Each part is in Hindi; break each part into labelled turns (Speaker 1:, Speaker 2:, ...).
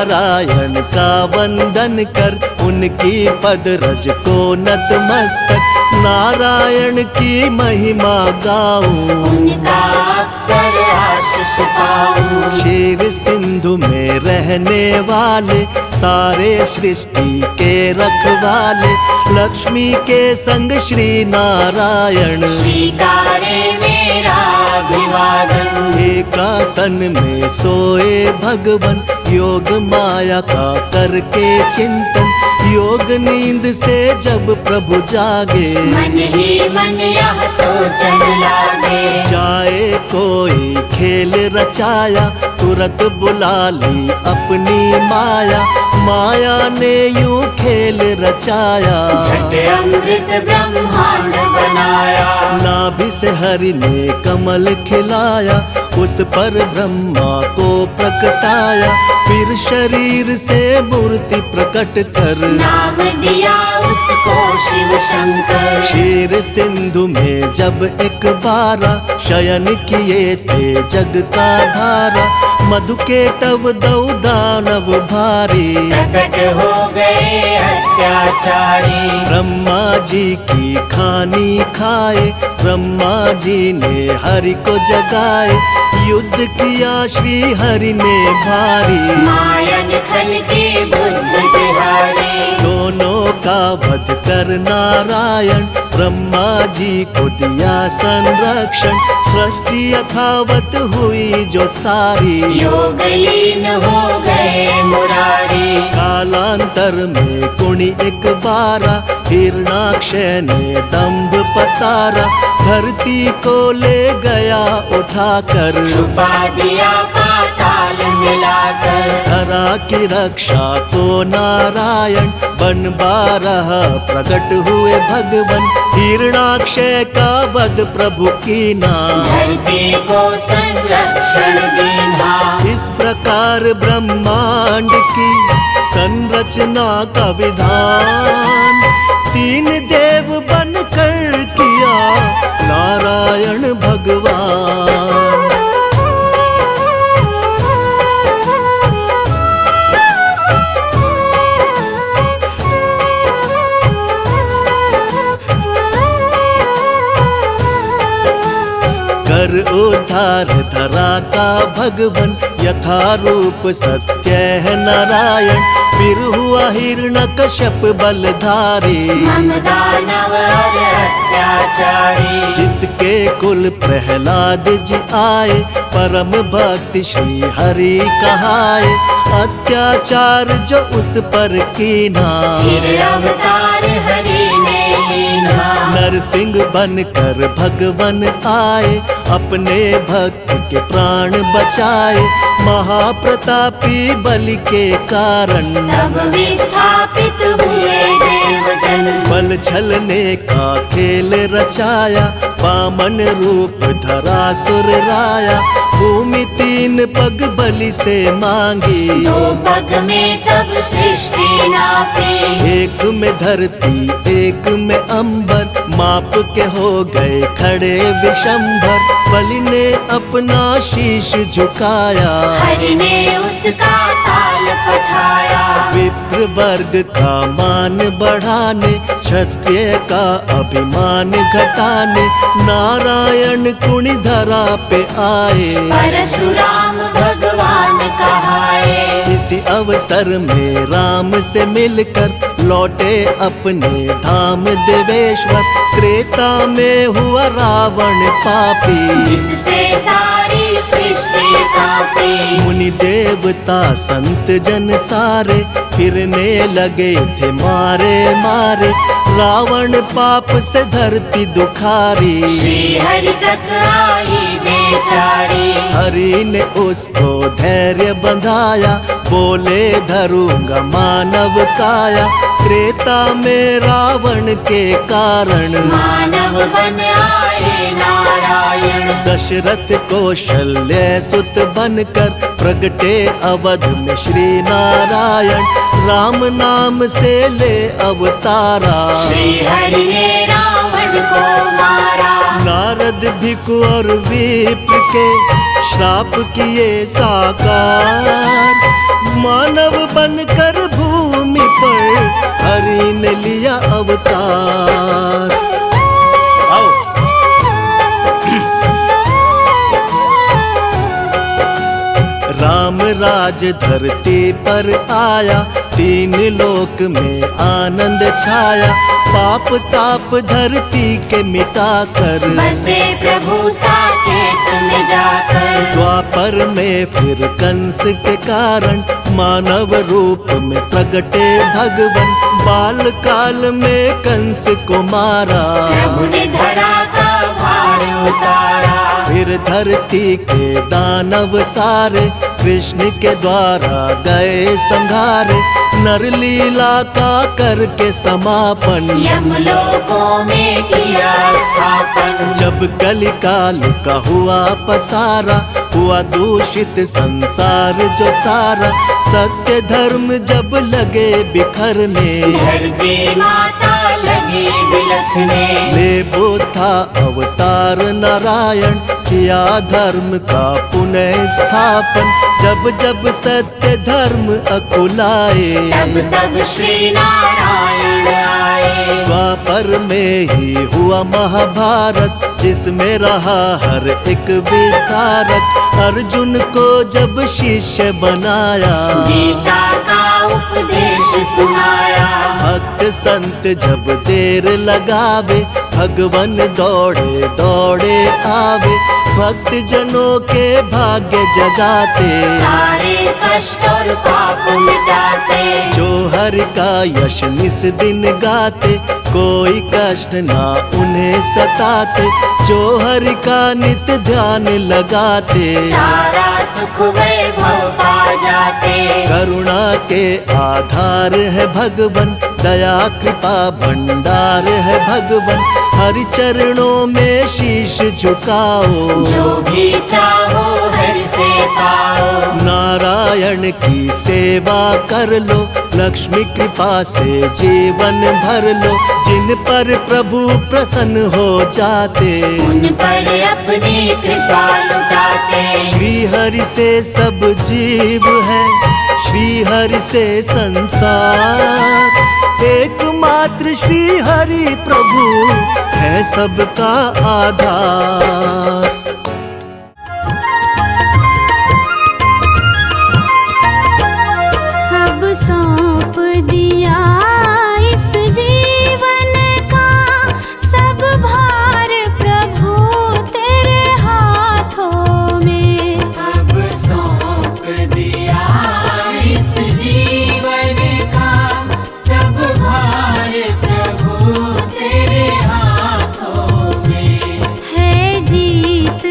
Speaker 1: नारायण का वंदन कर, उनकी पद रज को नतमस्तक, नारायण की महिमा गाऊं,
Speaker 2: उनका अक्सर आशीष पाऊं।
Speaker 1: क्षीर सिंधु में रहने वाले, सारे सृष्टि के रखवाले, लक्ष्मी के संग श्री नारायण,
Speaker 2: स्वीकारे मेरा अभिवादन।
Speaker 1: एकासन में सोए भगवन, योग माया का करके चिंतन, योग नींद से जब प्रभु जागे,
Speaker 2: मन ही मन यह सोचन लागे।
Speaker 1: जाए कोई खेल रचाया, तुरंत बुला ली अपनी माया, माया ने यूं खेल रचाया,
Speaker 2: झट अमृत ब्रह्मांड बनाया।
Speaker 1: नाभि से हरि ने कमल खिलाया, उस पर ब्रह्मा को प्रकटाया, फिर शरीर से मूर्ति प्रकट कर,
Speaker 2: नाम दिया उसको शिव शंकर।
Speaker 1: क्षीर सिंधु में जब एक बारा, शयन किए थे जग का धारा, मधु के टव दौ दानव भारी,
Speaker 2: प्रकट हो गए अत्याचारी।
Speaker 1: ब्रह्मा जी की खानी खाए, ब्रह्मा जी ने हरि को जगाए, युद्ध किया श्री हरि ने भारी,
Speaker 2: मायन खल के बुद्ध बिहारी।
Speaker 1: दोनों का वध कर नारायण, ब्रह्मा जी को दिया संरक्षण, सृष्टि यथावत हुई जो सारी,
Speaker 2: योग लीन हो गए मुरारी।
Speaker 1: कालांतर में कुणी एक बारा, हिरणाक्षय ने दंभ पसारा, धरती को ले गया उठाकर,
Speaker 2: छुपा दिया पाताल मिलाकर।
Speaker 1: धरा की रक्षा को नारायण, बन बारह प्रकट हुए भगवन, हिरणाक्षय का वध प्रभु कीना,
Speaker 2: धरती को संरक्षण देना।
Speaker 1: इस प्रकार ब्रह्मांड की संरचना का विधान, तीन देव बनकर किया नारायण भगवान। कर उद्धार धरा का भगवन, यथा रूप सत्य है नारायण, फिर हुआ हिरण्यकश्यप बलधारी,
Speaker 2: हम दानव और अत्याचारी।
Speaker 1: जिसके कुल प्रहलाद जी आए, परम भक्ति श्री हरि कहाए, अत्याचार जो उस पर कीना,
Speaker 2: फिर अवतार हरि ने लीना।
Speaker 1: नरसिंह बनकर भगवन आए, अपने भक्त के प्राण बचाए, महाप्रतापी बलि के कारण,
Speaker 2: तब विस्थापित हुए देवजन।
Speaker 1: बल छलने का खेल रचाया, वामन रूप धरा सुर राया, भूमि तीन पग बलि से मांगी,
Speaker 2: दो पग में तब सृष्टि नापी।
Speaker 1: एक में धरती एक में अंबर, माप के हो गए खड़े विशंभर, बलि ने अपना शीश झुकाया,
Speaker 2: हरि ने उसका ताल पठाया।
Speaker 1: विप्र वर्ग का मान बढ़ाने, क्षत्रिय का अभिमान घटाने, नारायण कुणी धरा पे आए,
Speaker 2: परशुराम भगवान कहाए।
Speaker 1: इसी अवसर में राम से मिलकर लौटे अपने धाम देवेश्वर, त्रेता में हुआ रावण पापी,
Speaker 2: जिससे सारी सृष्टि कांपी।
Speaker 1: मुनि देवता संत जन सारे, फिरने लगे थे मारे मारे, रावण पाप से धरती दुखारी,
Speaker 2: श्री हरि तक आई बेचारी।
Speaker 1: हरि ने उसको धैर्य बंधाया, बोले धरूंगा मानव काया, त्रेता में रावण के कारण,
Speaker 2: मानव बन आए नारायण।
Speaker 1: दशरथ कौशल्य सुत बनकर, प्रगटे अवध में श्री नारायण, राम नाम से ले अवतारा,
Speaker 2: श्री हरि ने रावण को मारा।
Speaker 1: नारद भिक्षु और विप्र के श्राप किए साकार, मानव बनकर भूमि पर हरि ने लिया अवतार। आओ। राम राज धरती पर आया, तीन लोक में आनंद छाया। पाप ताप धरती के मिटा कर
Speaker 2: बसे प्रभु साकेत में जाकर।
Speaker 1: द्वापर में फिर कंस के कारण मानव रूप में प्रगटे भगवन। बाल काल में कंस को मारा,
Speaker 2: प्रभु ने धरा का भार उतारा।
Speaker 1: फिर धरती के दानव सारे कृष्ण के द्वारा गए संघारे। नर लीला का करके समापन
Speaker 2: यमलोकों में किया स्थापन।
Speaker 1: जब कलिकाल का हुआ पसारा, हुआ दूषित संसार जो सारा। सत्य धर्म जब लगे बिखरने,
Speaker 2: धरती माता लगी बिलखने।
Speaker 1: ले बुद्धा अवतार नारायण, किया धर्म का पुनः स्थापन। जब जब सत्य धर्म अकुलाए,
Speaker 2: तब तब श्री नारायण आए।
Speaker 1: द्वापर में ही हुआ महाभारत, जिसमें रहा हर एक विधारक। अर्जुन को जब शिष्य बनाया,
Speaker 2: गीता का उपदेश सुनाया।
Speaker 1: भक्त संत जब देर लगावे, भगवन दौड़े दौड़े आवे। भक्त जनों के भाग्य जगाते,
Speaker 2: सारे कष्ट और पाप मिटाते।
Speaker 1: जो हरि का यश निस दिन गाते, कोई कष्ट ना उन्हें सताते। जो हरि का नित्य ध्यान लगाते,
Speaker 2: सारा सुख वैभव पा जाते।
Speaker 1: करुणा के आधार है भगवन, दया कृपा भंडार है भगवन। हरि चरणों में शीश झुकाओ,
Speaker 2: जो भी चाहो हरि से पाओ।
Speaker 1: नारायण की सेवा कर लो, लक्ष्मी कृपा से जीवन भर लो। जिन पर प्रभु प्रसन्न हो जाते,
Speaker 2: उन पर अपनी कृपा लुटाते।
Speaker 1: श्री हरि से सब जीव है, श्री हरि से संसार। एकमात्र श्री हरि प्रभु है सबका आधार।
Speaker 3: अब सौंप दिया इस जीवन का सब भार प्रभु तेरे हाथों में।
Speaker 2: अब सौंप दिया इस जीवन का सब भार प्रभु तेरे हाथों में।
Speaker 3: है जीत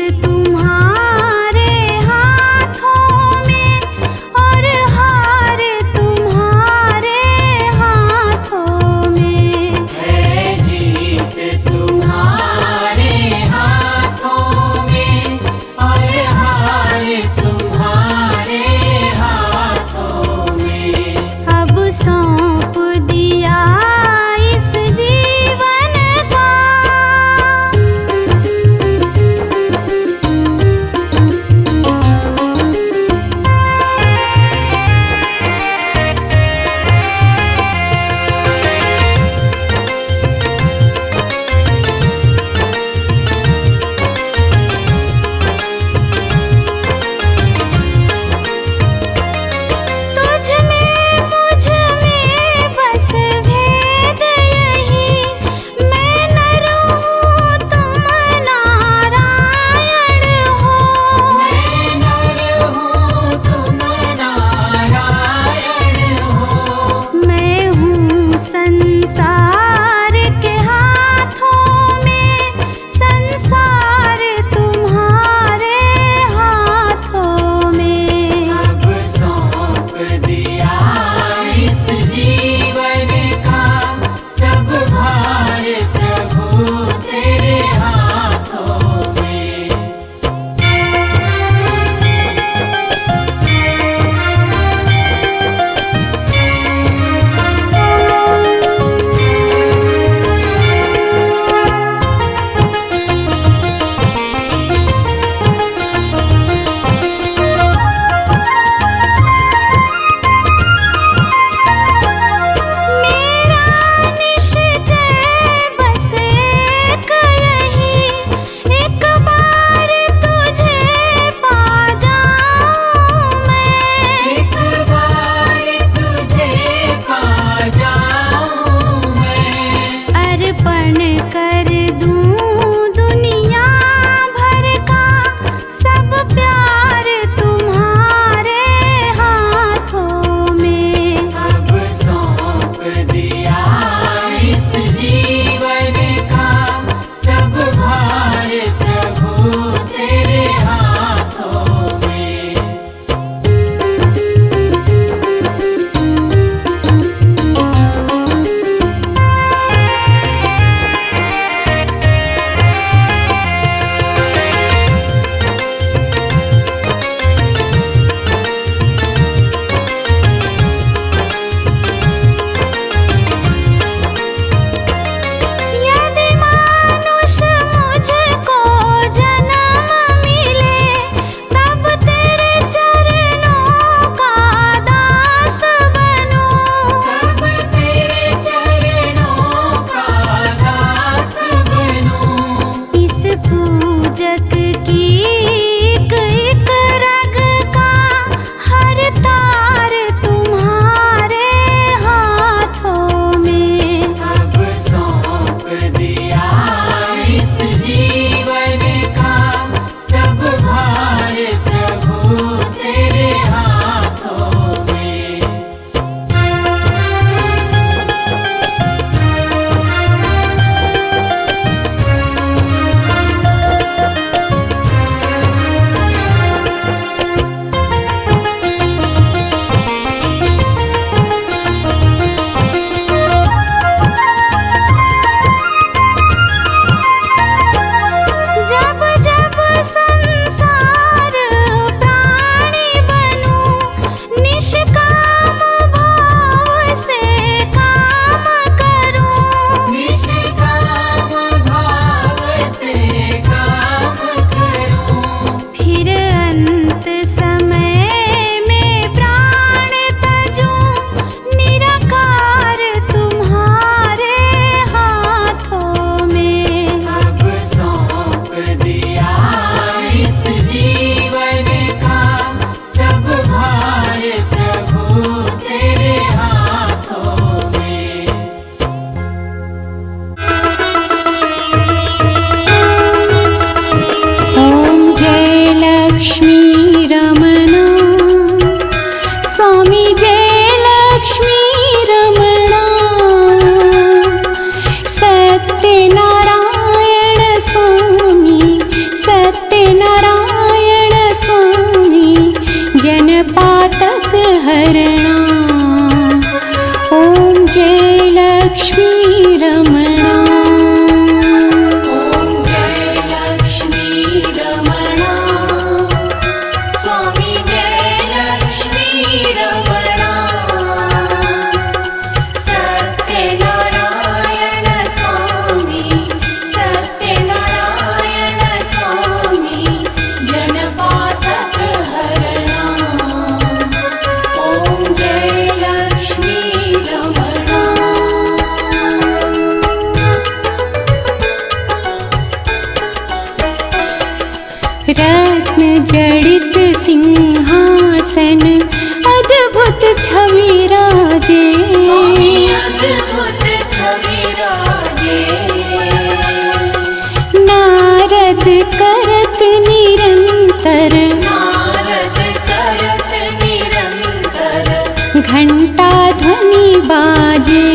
Speaker 3: हरणा। ओम जय लक्ष्मी रमणा।
Speaker 2: ओम जय लक्ष्मी रमणा। स्वामी जय लक्ष्मी रमणा। सत्यनारायण स्वामी, सत्यनारायण स्वामी, जनपातक हरणा। ओम जय लक्ष्मी रमणा।
Speaker 3: रत्न जड़ित सिंहासन अद्भुत छवि राजे।
Speaker 2: स्वामी अद्भुत छवि राजे।
Speaker 3: नारद करत निरंतर,
Speaker 2: नारद करत निरंतर,
Speaker 3: घंटा ध्वनि बाजे।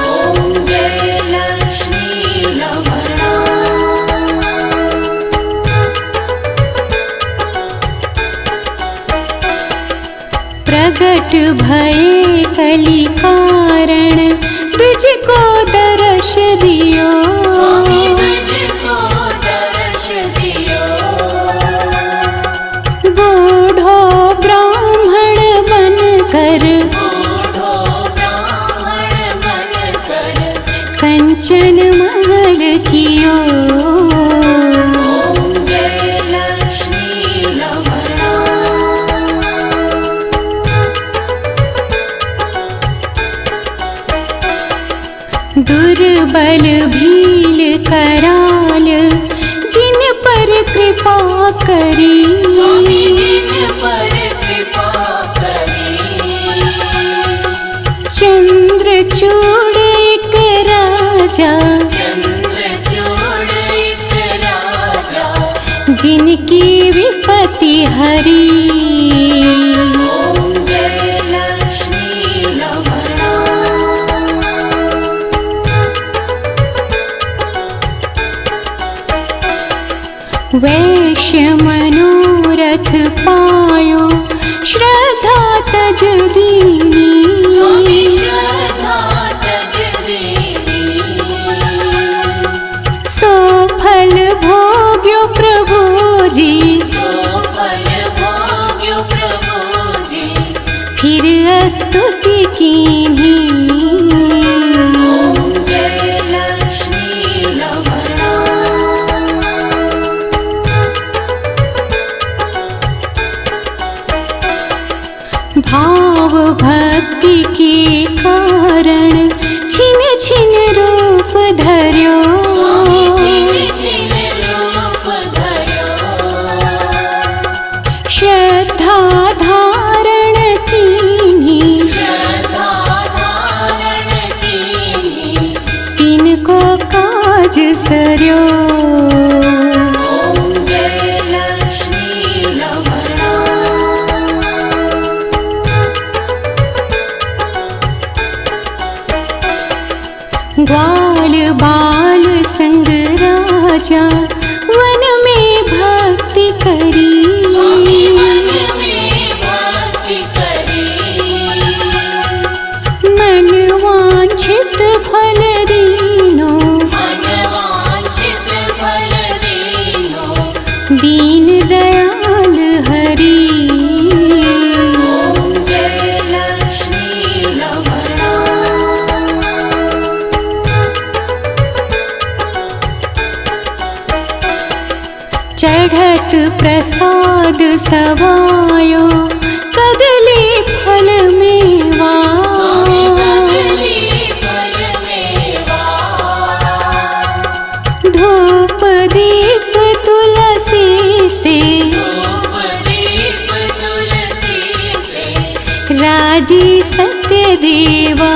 Speaker 2: ओम जय लक्ष्मी रमणा।
Speaker 3: प्रगट भये कलि कारण, ब्रज को दर्श दियो।
Speaker 2: स्वामी ब्रज को दर्श दियो।
Speaker 3: बूढ़ो ब्राह्मण बनकर,
Speaker 2: बूढ़ो ब्राह्मण बनकर,
Speaker 3: कंचन महल कियो।
Speaker 2: ओम जय लक्ष्मी रमणा।
Speaker 3: दुर्बल भील कराल, जिन पर कृपा करी।
Speaker 2: स्वामी जिन पर कृपा करी।
Speaker 3: चंद्रचूड़ एक राजा,
Speaker 2: चंद्रचूड़ एक राजा,
Speaker 3: जिनकी विपत्ति हरी।
Speaker 2: ओम जय लक्ष्मी रमणा।
Speaker 3: वैश्य मनोरथ पायो, श्रद्धा तज दीनी।
Speaker 2: स्वामी श्रद्धा तज दीनी।
Speaker 3: सो फल भोग्यो प्रभु जी,
Speaker 2: सो फल भोग्यो प्रभु जी,
Speaker 3: फिर स्तुति कीन्ही।
Speaker 2: ओम जय लक्ष्मी रमणा।
Speaker 3: भाव भक्ति के कारण, छिन छिन रूप धर्यो।
Speaker 2: स्वामी छिन छिन रूप धर्यो।
Speaker 3: श्रद्धा धारण कीन्ही,
Speaker 2: श्रद्धा धारण कीन्ही,
Speaker 3: तिनको काज सर्यो।
Speaker 2: ओम जय लक्ष्मी रमणा।
Speaker 3: ग्वाल बाल संग राजा, वन में भक्ति करी।
Speaker 2: स्वामी मन में भक्ति करी।
Speaker 3: मन वांछित फल दीनो,
Speaker 2: मन वांछित फल दीनो,
Speaker 3: दीन दयाल हरि।
Speaker 2: ओम जय लक्ष्मी रमणा।
Speaker 3: चढ़त प्रसाद सवायो, कदली फल मेवा।
Speaker 2: स्वामी कदली फल मेवा।
Speaker 3: धूप दीप तुलसी से,
Speaker 2: धूप दीप तुलसी से,
Speaker 3: राजी सत्य देवा।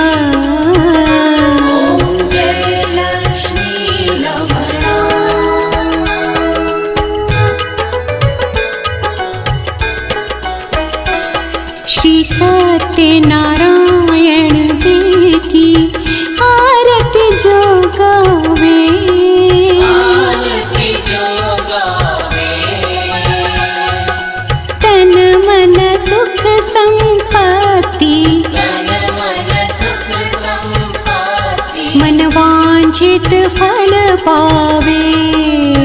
Speaker 2: ओम जय लक्ष्मी रमणा।
Speaker 3: श्री सत्यनारायण जी की आरती जो गावे।
Speaker 2: आरती जो गावे।
Speaker 3: तन मन सुख संपत्ति,
Speaker 2: तन मन सुख संपत्ति,
Speaker 3: मन वांछित फल पावे।